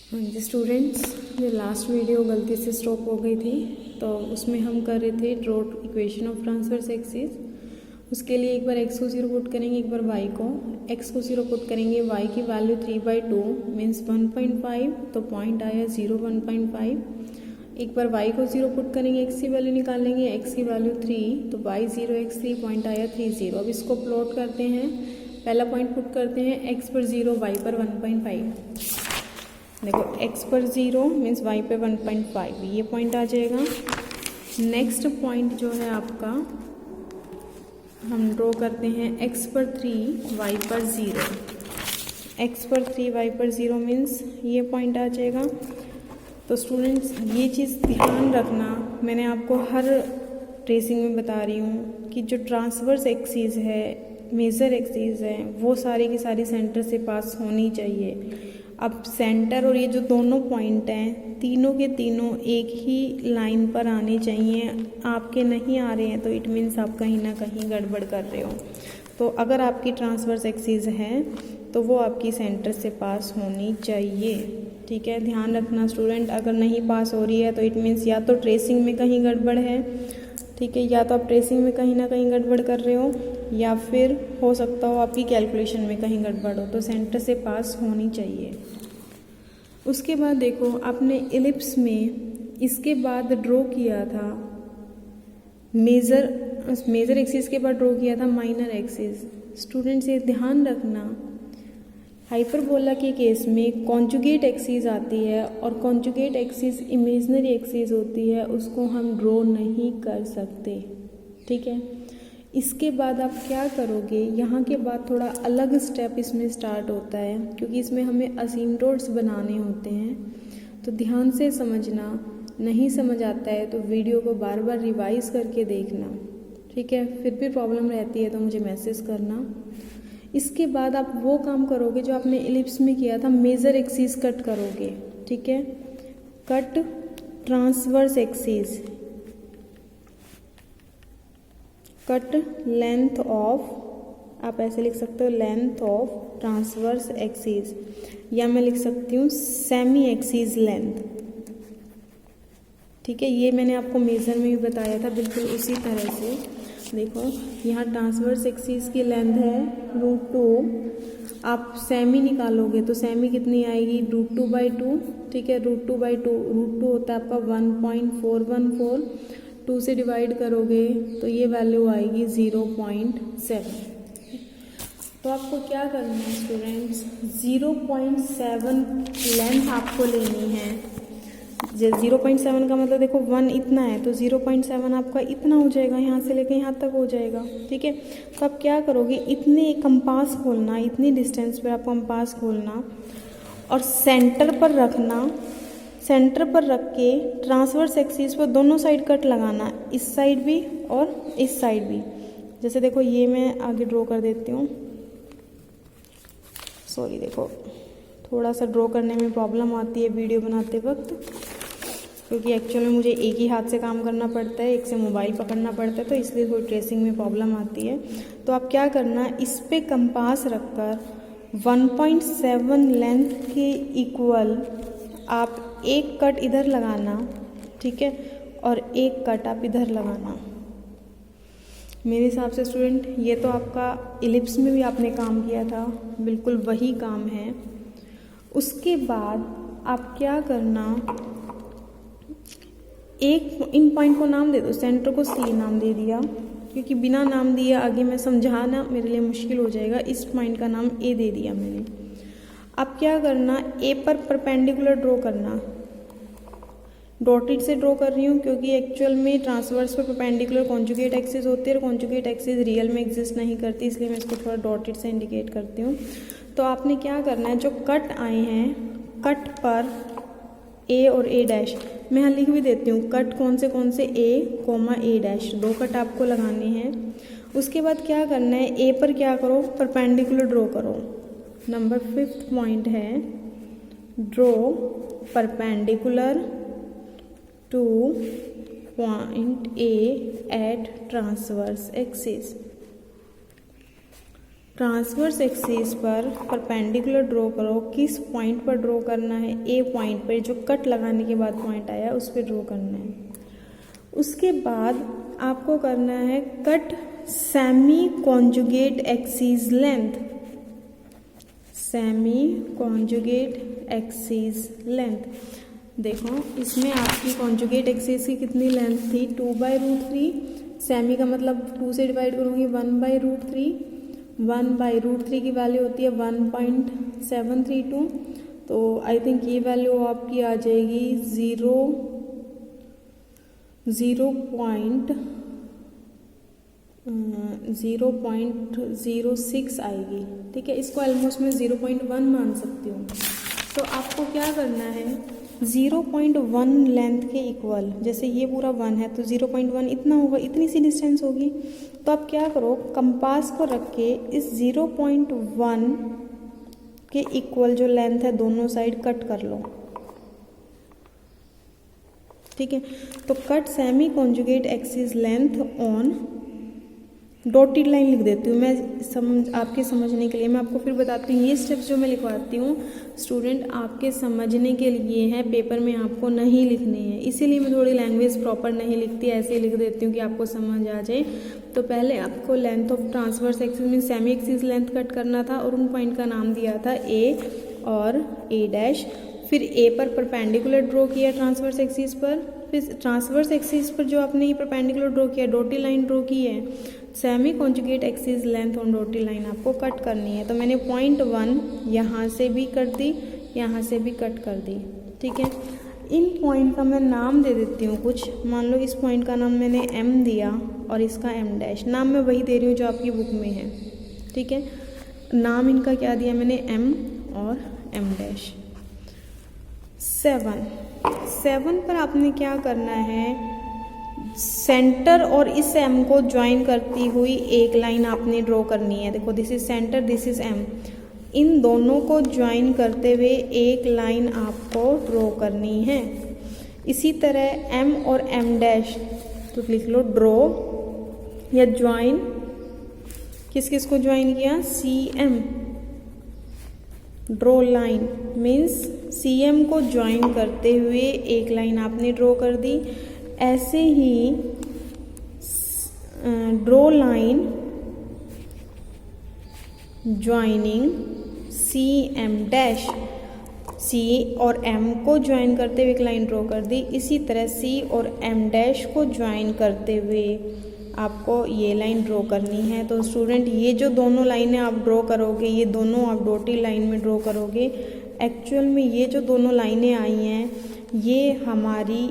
हाँ जी स्टूडेंट्स, ये last video गलती से स्टॉप हो गई थी, तो उसमें हम कर रहे थे draw equation of transverse axis. उसके लिए एक बार x को 0 पुट करेंगे, एक बार y को। x को 0 पुट करेंगे, y की वैल्यू 3/2 मीन्स 1.5, तो पॉइंट आया 0 1.5। एक बार y को 0 पुट करेंगे, x की वैल्यू निकालेंगे, x की वैल्यू 3, तो y 0 x 3, पॉइंट आया 3 0। अब इसको प्लॉट करते हैं, पहला पॉइंट पुट करते हैं, x पर 0, y पर 1.5। देखो x पर 0 मीन्स y पे 1.5, ये पॉइंट आ जाएगा। नेक्स्ट पॉइंट जो है आपका हम ड्रॉ करते हैं x पर 3, y पर 0। x पर 3, y पर 0 मीन्स ये पॉइंट आ जाएगा। तो स्टूडेंट्स ये चीज़ ध्यान रखना, मैंने आपको हर ट्रेसिंग में बता रही हूँ कि जो ट्रांसवर्स एक्सिस है, मेजर एक्सिस है, वो सारी की सारी सेंटर से पास होनी चाहिए। अब सेंटर और ये जो दोनों पॉइंट हैं, तीनों के तीनों एक ही लाइन पर आने चाहिए। आपके नहीं आ रहे हैं तो इट मीन्स आप कहीं ना कहीं गड़बड़ कर रहे हो। तो अगर आपकी ट्रांसवर्स एक्सिस है तो वो आपकी सेंटर से पास होनी चाहिए। ठीक है, ध्यान रखना स्टूडेंट। अगर नहीं पास हो रही है तो इट मीन्स या तो ट्रेसिंग में कहीं गड़बड़ है, ठीक है, या तो आप ट्रेसिंग में कहीं ना कहीं गड़बड़ कर रहे हो, या फिर हो सकता हो आपकी कैलकुलेशन में कहीं गड़बड़ हो। तो सेंटर से पास होनी चाहिए। उसके बाद देखो, आपने इलिप्स में इसके बाद ड्रॉ किया था मेजर एक्सिस के बाद ड्रॉ किया था माइनर एक्सिस। स्टूडेंट्स ये ध्यान रखना, हाइपरबोला के केस में कॉन्जुगेट एक्सिस आती है और कॉन्जुगेट एक्सिस इमेजिनरी एक्सिस होती है, उसको हम ड्रॉ नहीं कर सकते। ठीक है, इसके बाद आप क्या करोगे, यहाँ के बाद थोड़ा अलग स्टेप इसमें स्टार्ट होता है, क्योंकि इसमें हमें असीमटोड्स बनाने होते हैं। तो ध्यान से समझना, नहीं समझ आता है तो वीडियो को बार बार रिवाइज करके देखना। ठीक है, फिर भी प्रॉब्लम रहती है तो मुझे मैसेज करना। इसके बाद आप वो काम करोगे जो आपने इलिप्स में किया था, मेजर एक्सिस कट करोगे। ठीक है, cut transverse axis, cut length of, आप ऐसे लिख सकते हो लेंथ ऑफ ट्रांसवर्स एक्सिस, या मैं लिख सकती हूँ सेमी एक्सिस लेंथ। ठीक है, ये मैंने आपको मेजर में भी बताया था, बिल्कुल उसी तरह से। देखो यहाँ ट्रांसवर्स एक्सिस की लेंथ है √2, आप सेमी निकालोगे तो सेमी कितनी आएगी, √2/2। ठीक है, √2/2 होता है आपका 1.414, 2 से डिवाइड करोगे तो ये वैल्यू आएगी 0.7। तो आपको क्या करना है स्टूडेंट्स, 0.7 लेंथ आपको लेनी है। 0.7 का मतलब देखो 1 इतना है, तो 0.7 आपका इतना हो जाएगा, यहाँ से लेके यहाँ तक हो जाएगा। ठीक है, तो आप क्या करोगे, इतने कंपास खोलना, इतनी डिस्टेंस पे आप कंपास खोलना और सेंटर पर रखना। सेंटर पर रख के ट्रांसवर्स एक्सिस पर दोनों साइड कट लगाना, इस साइड भी और इस साइड भी। जैसे देखो ये मैं आगे ड्रॉ कर देती हूँ। सॉरी, देखो थोड़ा सा ड्रॉ करने में प्रॉब्लम आती है वीडियो बनाते वक्त, क्योंकि एक्चुअल में मुझे एक ही हाथ से काम करना पड़ता है, एक से मोबाइल पकड़ना पड़ता है, तो इसलिए थोड़ी ट्रेसिंग में प्रॉब्लम आती है। तो आप क्या करना, इस पे कंपास रखकर 1.7 लेंथ के इक्वल आप एक कट इधर लगाना। ठीक है, और एक कट आप इधर लगाना। मेरे हिसाब से स्टूडेंट ये तो आपका इलिप्स में भी आपने काम किया था, बिल्कुल वही काम है। उसके बाद आप क्या करना, एक इन पॉइंट को नाम दे दो, सेंटर को सी नाम दे दिया, क्योंकि बिना नाम दिए आगे मैं समझाना मेरे लिए मुश्किल हो जाएगा। इस पॉइंट का नाम ए दे दिया मैंने। अब क्या करना, ए पर परपेंडिकुलर ड्रॉ करना। डॉटेड से ड्रॉ कर रही हूँ क्योंकि एक्चुअल में ट्रांसवर्स पर परपेंडिकुलर कॉन्जुगेट एक्सिस होती है और कॉन्जुगेट एक्सिस रियल में एग्जिस्ट नहीं करती, इसलिए मैं इसको थोड़ा डॉटेड से इंडिकेट करती हूँ। तो आपने क्या करना है, जो कट आए हैं, कट पर ए और ए डैश, मैं यहाँ लिख भी देती हूँ, कट कौन से ए कोमा ए डैश, 2 कट आपको लगाने हैं। उसके बाद क्या करना है, ए पर क्या करो, परपेंडिकुलर ड्रॉ करो। नंबर 5th पॉइंट है, draw perpendicular to point A at transverse axis. Transverse axis पर परपेंडिकुलर ड्रॉ करो। किस पॉइंट पर ड्रॉ करना है? ए पॉइंट पर, जो कट लगाने के बाद पॉइंट आया उस पर ड्रॉ करना है। उसके बाद आपको करना है cut semi conjugate axis length. Semi conjugate axis length देखो, इसमें आपकी कॉन्जुगेट एक्सिस की कितनी लेंथ थी? 2/√3। सेमी का मतलब 2 से डिवाइड करूँगी 1/√3। 1/√3 की वैल्यू होती है 1.732। तो आई थिंक ये वैल्यू आपकी आ जाएगी 0.06 आएगी। ठीक है, इसको ऑलमोस्ट मैं 0.1 मान सकती हूँ। तो आपको क्या करना है, 0.1 लेंथ के इक्वल, जैसे ये पूरा 1 है तो 0.1 इतना होगा, इतनी सी डिस्टेंस होगी। तो आप क्या करो, कंपास को रख के इस 0.1 के इक्वल जो लेंथ है दोनों साइड कट कर लो। ठीक है, तो cut semi conjugate axis length on dotted line लिख देती हूँ मैं, आपके समझने के लिए। मैं आपको फिर बताती हूँ, ये स्टेप्स जो मैं लिखवाती हूँ स्टूडेंट आपके समझने के लिए हैं, पेपर में आपको नहीं लिखने हैं। इसीलिए मैं थोड़ी लैंग्वेज प्रॉपर नहीं लिखती, ऐसे ही लिख देती हूँ कि आपको समझ आ जाए। तो पहले आपको लेंथ ऑफ ट्रांसवर्स एक्सिस में सेमी एक्सिस लेंथ कट करना था और उन पॉइंट का नाम दिया था ए और ए डैश। फिर ए पर परपेंडिकुलर ड्रॉ किया ट्रांसवर्स एक्सिस पर। फिर ट्रांसवर्स एक्सिस पर जो आपने ये परपेंडिकुलर ड्रॉ किया, डॉटेड लाइन ड्रॉ की है, semi conjugate axis length on dotted line आपको कट करनी है। तो मैंने 0.1 यहाँ से भी कट दी, यहाँ से भी कट कर दी। ठीक है, इन पॉइंट का मैं नाम दे देती हूँ कुछ। मान लो इस पॉइंट का नाम मैंने M दिया और इसका M डैश। नाम मैं वही दे रही हूँ जो आपकी बुक में है। ठीक है, नाम इनका क्या दिया मैंने, M और M डैश। 7 पर आपने क्या करना है, सेंटर और इस M को ज्वाइन करती हुई एक लाइन आपने ड्रॉ करनी है। देखो, this is centre, this is M। इन दोनों को ज्वाइन करते हुए एक लाइन आपको ड्रॉ करनी है। इसी तरह M और M डैश तो लिख लो ड्रॉ या ज्वाइन। किस किस को ज्वाइन किया? CM। Draw line means CM को ज्वाइन करते हुए एक लाइन आपने ड्रॉ कर दी। ऐसे ही draw line joining CM dash. C और M को ज्वाइन करते हुए एक लाइन ड्रॉ कर दी। इसी तरह C और M डैश को ज्वाइन करते हुए आपको ये लाइन ड्रॉ करनी है। तो स्टूडेंट ये जो दोनों लाइनें आप ड्रॉ करोगे, ये दोनों आप डॉटेड लाइन में ड्रॉ करोगे। एक्चुअल में ये जो दोनों लाइनें आई हैं ये हमारी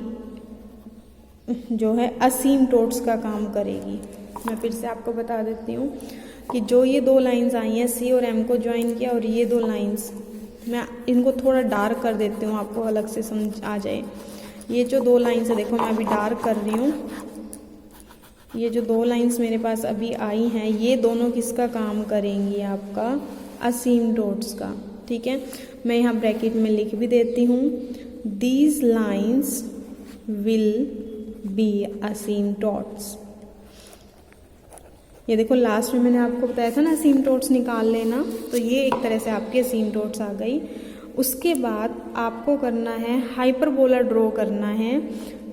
जो है असीमटोट्स का काम करेगी। मैं फिर से आपको बता देती हूँ कि जो ये दो लाइंस आई हैं, C और M को ज्वाइन किया, और ये दो लाइंस मैं इनको थोड़ा डार्क कर देती हूँ, आपको अलग से समझ आ जाए। ये जो दो लाइंस है, देखो मैं अभी डार्क कर रही हूँ। ये जो दो लाइंस मेरे पास अभी आई हैं, ये दोनों किसका काम करेंगी? आपका असीमटोट्स का। ठीक है, मैं यहाँ ब्रैकेट में लिख भी देती हूँ, दीज लाइंस विल बी असीमटोट्स। ये देखो लास्ट में मैंने आपको बताया था ना असीमटोट्स निकाल लेना, तो ये एक तरह से आपकी असीमटोट्स आ गई। उसके बाद आपको करना है हाइपरबोला ड्रॉ करना है।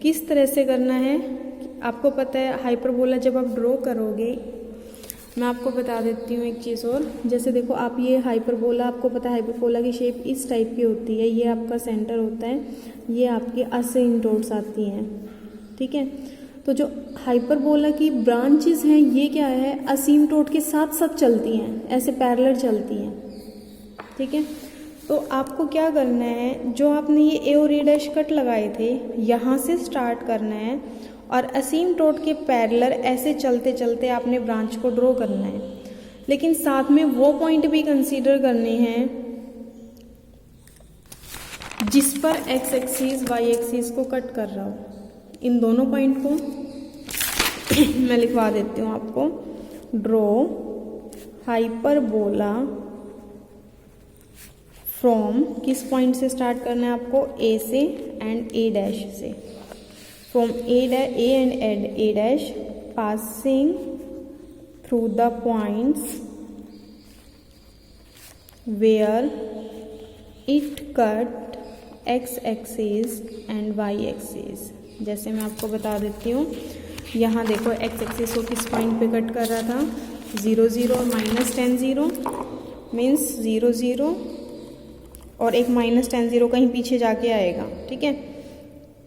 किस तरह से करना है आपको पता है, हाइपरबोला जब आप ड्रॉ करोगे, मैं आपको बता देती हूँ एक चीज़ और। जैसे देखो आप ये हाइपरबोला, आपको पता है हाइपरबोला की शेप इस टाइप की होती है, ये आपका सेंटर होता है, ये आपकी असीमटोट्स आती हैं। ठीक है, तो जो हाइपरबोला की ब्रांचेस हैं ये क्या है, असीमटोट के साथ साथ चलती हैं, ऐसे पैरेलल चलती हैं। ठीक है, तो आपको क्या करना है, जो आपने ये ए और ए डैश कट लगाए थे यहाँ से स्टार्ट करना है और असीमटोट के पैरेलल ऐसे चलते चलते आपने ब्रांच को ड्रॉ करना है। लेकिन साथ में वो पॉइंट भी कंसीडर करने हैं जिस पर एक्स एक्सिस वाई एक्सिस को कट कर रहा हो। इन दोनों पॉइंट को मैं लिखवा देती हूँ आपको, ड्रॉ हाइपरबोला फ्रॉम, किस पॉइंट से स्टार्ट करना है आपको, ए से एंड ए डैश से। From A and A dash passing through the points where it cut X axis and Y axis. जैसे मैं आपको बता देती हूँ, यहाँ देखो एक्स एक्सिस को किस पॉइंट पे कट कर रहा था, 0 0 और -10 0 मीन्स 0 0 और एक -10 0 कहीं पीछे जाके आएगा, ठीक है,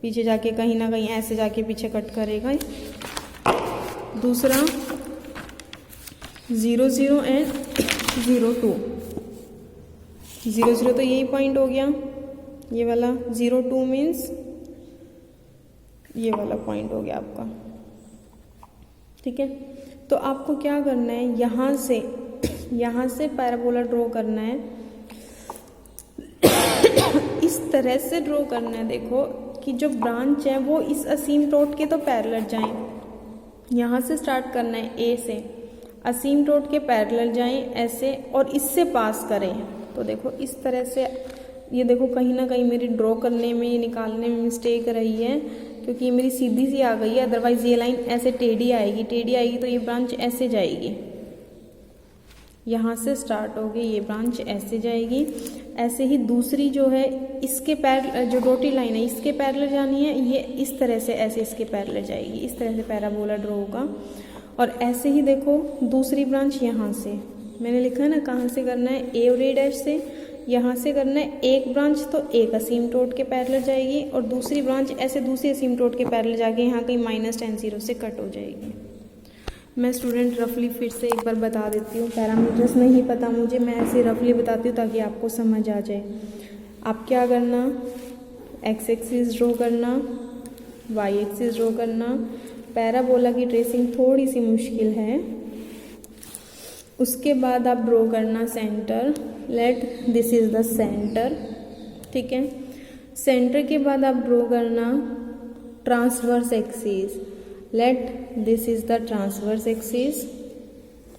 पीछे जाके कहीं ना कहीं ऐसे जाके पीछे कट करेगा। दूसरा 0 0 एंड 0 2, 0 0 तो यही पॉइंट हो गया, ये वाला 0 2 मीन्स ये वाला पॉइंट हो गया आपका, ठीक है। तो आपको क्या करना है, यहाँ से पैराबोला ड्रॉ करना है, इस तरह से ड्रॉ करना है, देखो कि जो ब्रांच है वो इस असीमटोट के तो पैरेलल जाएं, यहाँ से स्टार्ट करना है ए से, असीमटोट के पैरेलल जाएं ऐसे और इससे पास करें। तो देखो इस तरह से, ये देखो कहीं ना कहीं मेरी ड्रॉ करने में, ये निकालने में मिस्टेक रही है, क्योंकि ये मेरी सीधी सी आ गई है, अदरवाइज ये लाइन ऐसे टेढ़ी आएगी, तो ये ब्रांच ऐसे जाएगी, यहाँ से स्टार्ट होगी, ये ब्रांच ऐसे जाएगी। ऐसे ही दूसरी जो है इसके पैरेलल, जो डॉटेड लाइन है इसके पैरेलल जानी है, ये इस तरह से ऐसे इसके पैरेलल जाएगी, इस तरह से पैराबोला ड्रॉ होगा। और ऐसे ही देखो दूसरी ब्रांच यहाँ से, मैंने लिखा है ना कहाँ से करना है, ए और ए डैश से, यहाँ से करना है एक ब्रांच तो एक असीमटोट के पैरेलल जाएगी और दूसरी ब्रांच ऐसे दूसरी असीमटोट के पैरेलल जाके यहाँ कहीं -10 0 से कट हो जाएगी। मैं स्टूडेंट रफली फिर से एक बार बता देती हूँ, पैरामीटर्स नहीं पता मुझे, मैं ऐसे रफली बताती हूँ ताकि आपको समझ आ जाए। आप क्या करना, एक्स एक्सिस ड्रॉ करना, वाई एक्सिस ड्रॉ करना। पैराबोला की ट्रेसिंग थोड़ी सी मुश्किल है। उसके बाद आप ड्रॉ करना centre, let this is the centre, ठीक है। सेंटर के बाद आप ड्रॉ करना transverse axis, let this is the transverse axis,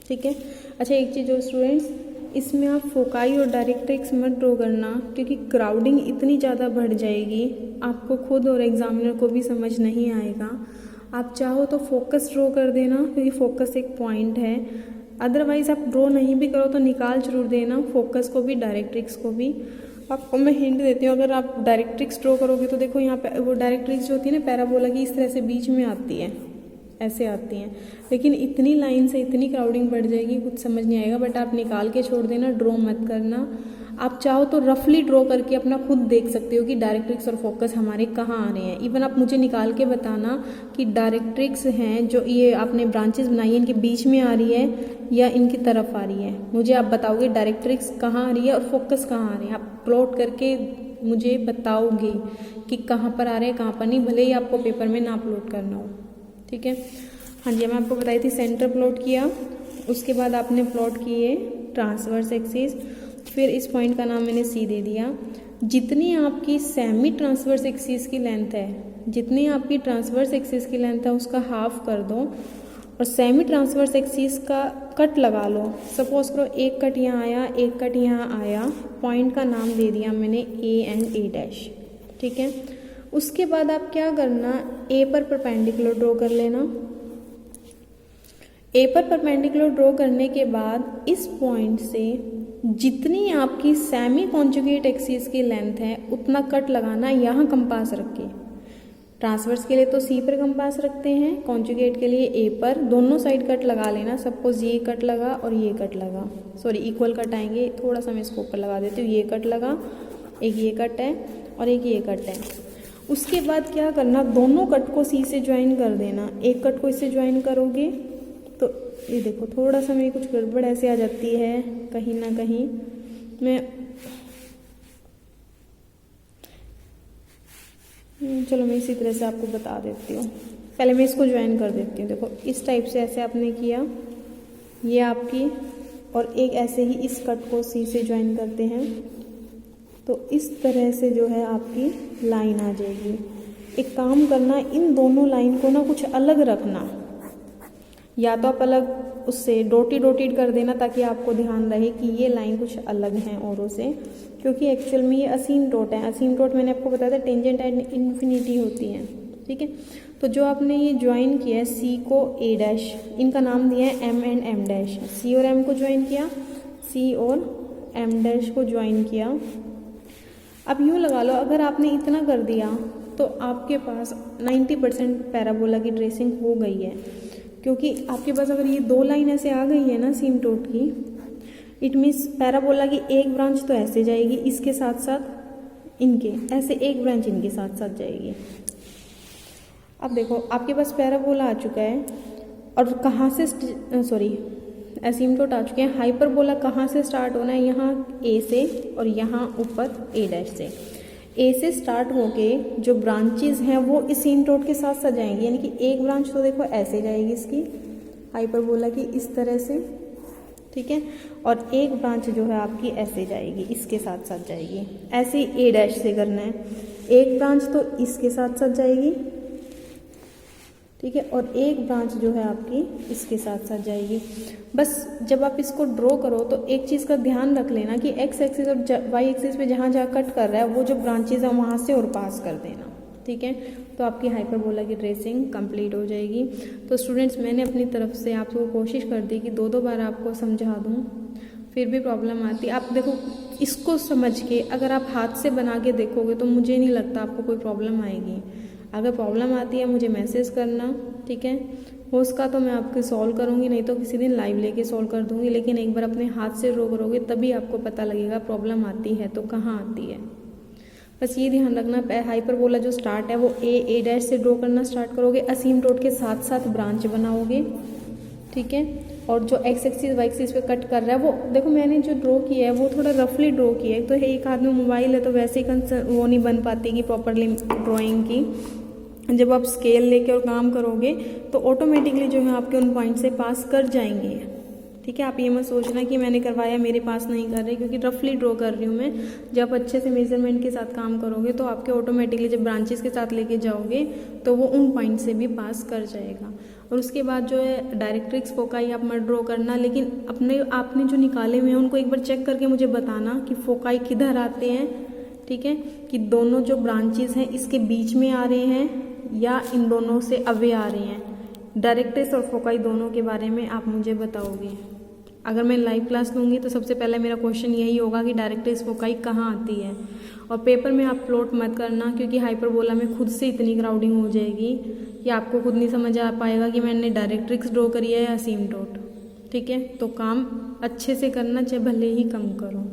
ठीक है। अच्छा एक चीज़ और स्टूडेंट्स, इसमें आप फोकाई और डायरेक्ट्रिक्स मत ड्रॉ करना, क्योंकि क्राउडिंग इतनी ज़्यादा बढ़ जाएगी, आपको खुद और एग्जामिनर को भी समझ नहीं आएगा। आप चाहो तो फोकस ड्रॉ कर देना, क्योंकि फोकस एक पॉइंट है, अदरवाइज़ आप ड्रॉ नहीं भी करो तो निकाल जरूर देना, फोकस को भी डायरेक्ट्रिक्स को भी। आपको मैं हिंट देती हूँ, अगर आप डायरेक्ट्रिक्स ड्रॉ करोगे तो देखो यहाँ पे वो डायरेक्ट्रिक्स जो होती है ना पैराबोला की, इस तरह से बीच में आती है, ऐसे आती हैं, लेकिन इतनी लाइन से इतनी क्राउडिंग बढ़ जाएगी कुछ समझ नहीं आएगा। बट आप निकाल के छोड़ देना, ड्रॉ मत करना। आप चाहो तो रफली ड्रॉ करके अपना खुद देख सकते हो कि डायरेक्ट्रिक्स और फोकस हमारे कहाँ आ रहे हैं। इवन आप मुझे निकाल के बताना कि डायरेक्ट्रिक्स हैं जो ये आपने ब्रांचेस बनाई है, इनके बीच में आ रही है या इनकी तरफ आ रही है। मुझे आप बताओगे डायरेक्ट्रिक्स कहाँ आ रही है और फोकस कहाँ आ रहे हैं, आप प्लॉट करके मुझे बताओगे कि कहाँ पर आ रहे हैं कहाँ पर नहीं, भले ही आपको पेपर में ना प्लॉट करना हो, ठीक है। हाँ जी, मैं आपको बताई थी सेंटर प्लॉट किया, उसके बाद आपने प्लॉट किए ट्रांसवर्स एक्सिस, फिर इस पॉइंट का नाम मैंने सी दे दिया। जितनी आपकी सेमी ट्रांसवर्स एक्सिस की लेंथ है, जितनी आपकी ट्रांसवर्स एक्सिस की लेंथ है उसका हाफ कर दो और सेमी ट्रांसवर्स एक्सिस का कट लगा लो। सपोज करो एक कट यहाँ आया, एक कट यहाँ आया, पॉइंट का नाम दे दिया मैंने ए एंड ए डैश, ठीक है। उसके बाद आप क्या करना, ए पर परपेंडिकुलर ड्रॉ कर लेना। ए पर परपेंडिकुलर ड्रॉ करने के बाद इस पॉइंट से जितनी आपकी सेमी कॉन्जुगेट एक्सिस की लेंथ है उतना कट लगाना, यहाँ कंपास रख के। ट्रांसवर्स के लिए तो सी पर कंपास रखते हैं, कॉन्जुगेट के लिए ए पर, दोनों साइड कट लगा लेना। सपोज ये कट लगा और ये कट लगा, सॉरी इक्वल कट आएंगे, थोड़ा सा मैं इसको ऊपर लगा देती हूँ। ये कट लगा, एक ये कट है और एक ये कट है। उसके बाद क्या करना, दोनों कट को सी से ज्वाइन कर देना। एक कट को इससे ज्वाइन करोगे तो ये देखो थोड़ा सा मेरी कुछ गड़बड़ ऐसे आ जाती है कहीं ना कहीं, चलो मैं इसी तरह से आपको बता देती हूँ। पहले मैं इसको ज्वाइन कर देती हूँ। देखो इस टाइप से ऐसे आपने किया, ये आपकी, और एक ऐसे ही इस कट को सी से ज्वाइन करते हैं, तो इस तरह से जो है आपकी लाइन आ जाएगी। एक काम करना, इन दोनों लाइन को ना कुछ अलग रखना, या तो आप अलग उससे डॉटेड कर देना ताकि आपको ध्यान रहे कि ये लाइन कुछ अलग हैं औरों से, क्योंकि एक्चुअल में ये असीमटोट है। असीमटोट मैंने आपको बताया था टेंजेंट एंड इन्फिनिटी होती हैं, ठीक है। तो जो आपने ये ज्वाइन किया है सी को ए डैश, इनका नाम दिया है एम एंड एम डैश, सी और एम को ज्वाइन किया, सी और एम डैश को ज्वाइन किया। अब यूँ लगा लो, अगर आपने इतना कर दिया तो आपके पास 90% पैराबोला की ट्रेसिंग हो गई है, क्योंकि आपके पास अगर ये 2 लाइन ऐसे आ गई है ना सीमटोट की, इट मीन्स पैराबोला की एक ब्रांच तो ऐसे जाएगी, इसके साथ साथ इनके ऐसे एक ब्रांच इनके साथ साथ जाएगी। अब देखो आपके पास पैराबोला आ चुका है और कहाँ से एसीम्टोट आ चुके हैं। हाइपरबोला कहाँ से स्टार्ट होना है, यहाँ ए से और यहाँ ऊपर ए डैश से। ए से स्टार्ट होके जो ब्रांचेस हैं वो इस एसीम्टोट के साथ साथ जाएंगी, यानी कि एक ब्रांच तो देखो ऐसे जाएगी इसकी हाइपरबोला की इस तरह से, ठीक है, और एक ब्रांच जो है आपकी ऐसे जाएगी, इसके साथ साथ जाएगी। ऐसे ही ए डैश से करना है, एक ब्रांच तो इसके साथ साथ जाएगी, ठीक है, और एक ब्रांच जो है आपकी इसके साथ साथ जाएगी। बस जब आप इसको ड्रॉ करो तो एक चीज़ का ध्यान रख लेना कि एक्स एक्सिस और वाई एक्सिस पे जहाँ जहाँ कट कर रहा है वो जो ब्रांचेज है वहाँ से और पास कर देना, ठीक है। तो आपकी हाइपरबोला की ट्रेसिंग कंप्लीट हो जाएगी। तो स्टूडेंट्स, मैंने अपनी तरफ से आपको कोशिश कर दी कि 2-2 बार आपको समझा दूँ, फिर भी प्रॉब्लम आती। आप देखो, इसको समझ के अगर आप हाथ से बना के देखोगे तो मुझे नहीं लगता आपको कोई प्रॉब्लम आएगी। अगर प्रॉब्लम आती है मुझे मैसेज करना, ठीक है, हो सका तो मैं आपकी सॉल्व करूँगी, नहीं तो किसी दिन लाइव लेके सॉल्व कर दूँगी। लेकिन एक बार अपने हाथ से ड्रॉ करोगे तभी आपको पता लगेगा प्रॉब्लम आती है तो कहाँ आती है। बस ये ध्यान रखना, हाइपरबोला जो स्टार्ट है वो ए डैश से ड्रॉ करना स्टार्ट करोगे, असीमटोट के साथ साथ ब्रांच बनाओगे, ठीक है। और जो एक्स एक्सिस वाई एक्सिस पे कट कर रहा है वो देखो, मैंने जो ड्रॉ किया है वो थोड़ा रफली ड्रॉ किया है। तो एक हाथ में मोबाइल है तो वैसे ही वो नहीं बन पाती कि प्रॉपरली ड्राइंग की। जब आप स्केल लेके और काम करोगे तो ऑटोमेटिकली जो है आपके उन पॉइंट से पास कर जाएंगे, ठीक है। आप ये मत सोचना कि मैंने करवाया मेरे पास नहीं कर रहे, क्योंकि रफली ड्रॉ कर रही हूँ मैं। जब अच्छे से मेजरमेंट के साथ काम करोगे तो आपके ऑटोमेटिकली जब ब्रांचेस के साथ लेके जाओगे तो वो उन पॉइंट से भी पास कर जाएगा। और उसके बाद जो है डायरेक्ट्रिक्स फोकाई आप मत ड्रॉ करना, लेकिन आपने जो निकाले हुए हैं उनको एक बार चेक करके मुझे बताना कि फोकाई किधर आते हैं, ठीक है, कि दोनों जो ब्रांचेस हैं इसके बीच में आ रहे हैं या इन दोनों से अवे आ रहे हैं। डायरेक्ट्रिक्स और फोकाई दोनों के बारे में आप मुझे बताओगे। अगर मैं लाइव क्लास लूँगी तो सबसे पहले मेरा क्वेश्चन यही होगा कि डायरेक्ट्रिक्स फोकाई कहाँ आती है। और पेपर में आप प्लॉट मत करना, क्योंकि हाइपरबोला में खुद से इतनी क्राउडिंग हो जाएगी कि आपको खुद नहीं समझ आ पाएगा कि मैंने डायरेक्ट्रिक्स ड्रॉ करी है या असीमटोट, ठीक है। तो काम अच्छे से करना, चाहे भले ही कम करो।